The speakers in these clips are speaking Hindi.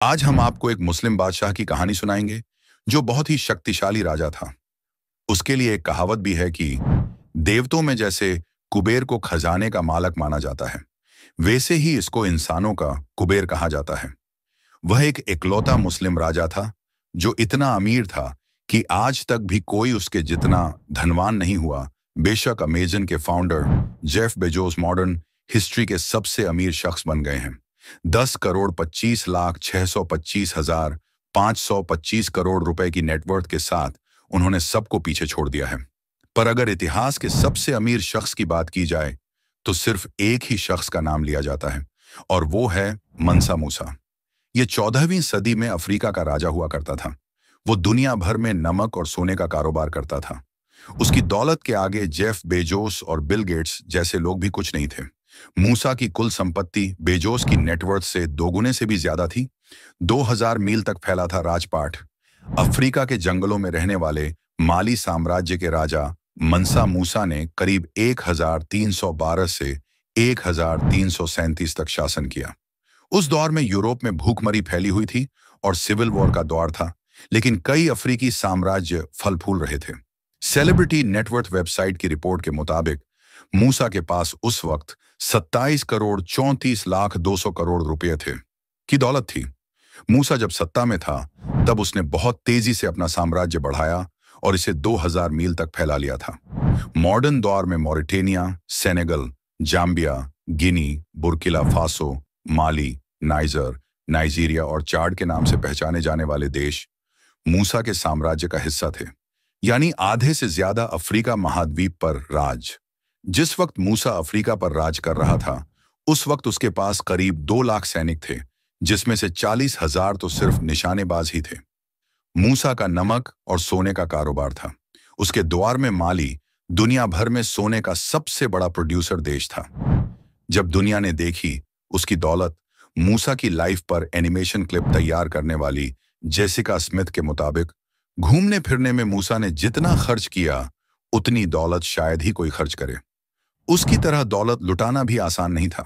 आज हम आपको एक मुस्लिम बादशाह की कहानी सुनाएंगे जो बहुत ही शक्तिशाली राजा था। उसके लिए एक कहावत भी है कि देवताओं में जैसे कुबेर को खजाने का मालक माना जाता है, वैसे ही इसको इंसानों का कुबेर कहा जाता है। वह एक इकलौता मुस्लिम राजा था जो इतना अमीर था कि आज तक भी कोई उसके जितना धनवान नहीं हुआ। बेशक अमेजन के founder Jeff Bezos modern history के सबसे अमीर शख्स बन गए हैं। 10 करोड़ 25 लाख 625 हजार 525 करोड़ रुपए की नेटवर्थ के साथ उन्होंने सबको पीछे छोड़ दिया है। पर अगर इतिहास के सबसे अमीर शख्स की बात की जाए तो सिर्फ एक ही शख्स का नाम लिया जाता है और वो है मंसा मूसा। ये 14वीं सदी में अफ्रीका का राजा हुआ करता था। वो दुनिया भर में नमक और सोने का कारोबार करता था। उसकी दौलत के आगे जेफ बेजोस और बिल गेट्स जैसे लोग भी कुछ नहीं थे। मूसा की कुल संपत्ति बेजोस की नेटवर्थ से दोगुने से भी ज्यादा थी। 2000 मील तक फैला था राजपाट। अफ्रीका के जंगलों में रहने वाले माली साम्राज्य के राजा मंसा मूसा ने करीब 1312 से 1337 तक शासन किया। उस दौर में यूरोप में भूखमरी फैली हुई थी और सिविल वॉर का दौर था, लेकिन कई अफ्रीकी साम्राज्य फल फूल रहे थे। सेलिब्रिटी नेटवर्थ वेबसाइट की रिपोर्ट के मुताबिक मूसा के पास उस वक्त 27 करोड़ 34 लाख 200 करोड़ रुपए थे की दौलत थी। मूसा जब सत्ता में था तब उसने बहुत तेजी से अपना साम्राज्य बढ़ाया और इसे 2000 मील तक फैला लिया था। मॉडर्न दौर में मॉरिटेनिया, सेनेगल, जाम्बिया, गिनी, बुर्किना फासो, माली, नाइजर, नाइजीरिया और चाड के नाम से पहचाने जाने वाले देश मूसा के साम्राज्य का हिस्सा थे, यानी आधे से ज्यादा अफ्रीका महाद्वीप पर राज। जिस वक्त मूसा अफ्रीका पर राज कर रहा था उस वक्त उसके पास करीब 2 लाख सैनिक थे, जिसमें से 40,000 तो सिर्फ निशानेबाज ही थे। मूसा का नमक और सोने का कारोबार था। उसके द्वार में माली दुनिया भर में सोने का सबसे बड़ा प्रोड्यूसर देश था। जब दुनिया ने देखी उसकी दौलत, मूसा की लाइफ पर एनिमेशन क्लिप तैयार करने वाली जेसिका स्मिथ के मुताबिक घूमने फिरने में मूसा ने जितना खर्च किया उतनी दौलत शायद ही कोई खर्च करे। उसकी तरह दौलत लुटाना भी आसान नहीं था।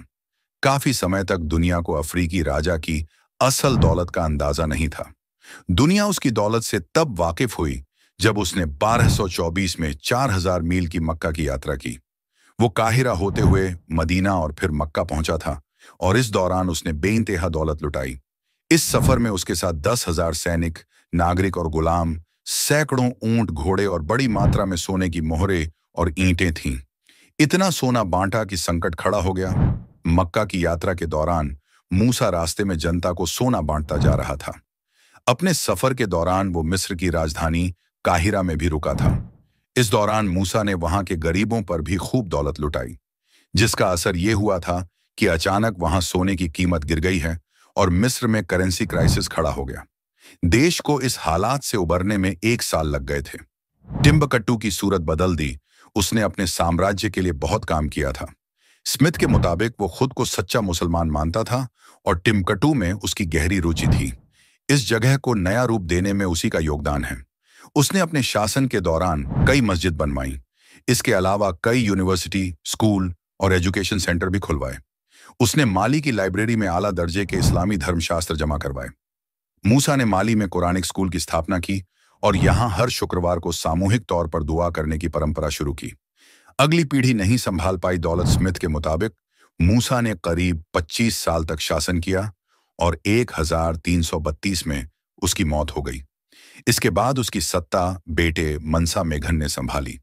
काफी समय तक दुनिया को अफ्रीकी राजा की असल दौलत का अंदाजा नहीं था। दुनिया उसकी दौलत से तब वाकिफ हुई जब उसने 1224 में 4000 मील की मक्का की यात्रा की। वो काहिरा होते हुए मदीना और फिर मक्का पहुंचा था और इस दौरान उसने बेइंतहा दौलत लुटाई। इस सफर में उसके साथ 10,000 सैनिक, नागरिक और गुलाम, सैकड़ों ऊंट, घोड़े और बड़ी मात्रा में सोने की मोहरें और ईंटें थीं। इतना सोना बांटा कि संकट खड़ा हो गया। मक्का की यात्रा के दौरान मूसा रास्ते में जनता को सोना बांटता जा रहा था। अपने सफर के दौरान वो मिस्र की राजधानी काहिरा में भी रुका था। इस दौरान मूसा ने वहां के गरीबों पर भी खूब दौलत लुटाई, जिसका असर ये हुआ था कि अचानक वहां सोने की कीमत गिर गई है और मिस्र में करेंसी क्राइसिस खड़ा हो गया। देश को इस हालात से उबरने में 1 साल लग गए थे। टिम्बकट्टू की सूरत बदल दी। उसने अपने साम्राज्य के लिए बहुत काम किया था। स्मिथ के मुताबिक वो खुद को सच्चा मुसलमान मानता था और टिम्बकट्टू में उसकी गहरी रुचि थी। इस जगह को नया रूप देने में उसी का योगदान है। उसने अपने शासन के दौरान कई मस्जिद बनवाई। इसके अलावा कई यूनिवर्सिटी, स्कूल और एजुकेशन सेंटर भी खुलवाए। उसने माली की लाइब्रेरी में आला दर्जे के इस्लामी धर्मशास्त्र जमा करवाए। मूसा ने माली में कुरानिक स्कूल की स्थापना की और यहां हर शुक्रवार को सामूहिक तौर पर दुआ करने की परंपरा शुरू की। अगली पीढ़ी नहीं संभाल पाई दौलत। स्मिथ के मुताबिक मूसा ने करीब 25 साल तक शासन किया और 1332 में उसकी मौत हो गई। इसके बाद उसकी सत्ता बेटे मंसा मेघन ने संभाली।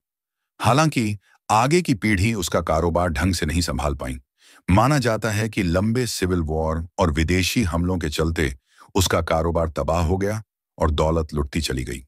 हालांकि आगे की पीढ़ी उसका कारोबार ढंग से नहीं संभाल पाई। माना जाता है कि लंबे सिविल वॉर और विदेशी हमलों के चलते उसका कारोबार तबाह हो गया और दौलत लुटती चली गई।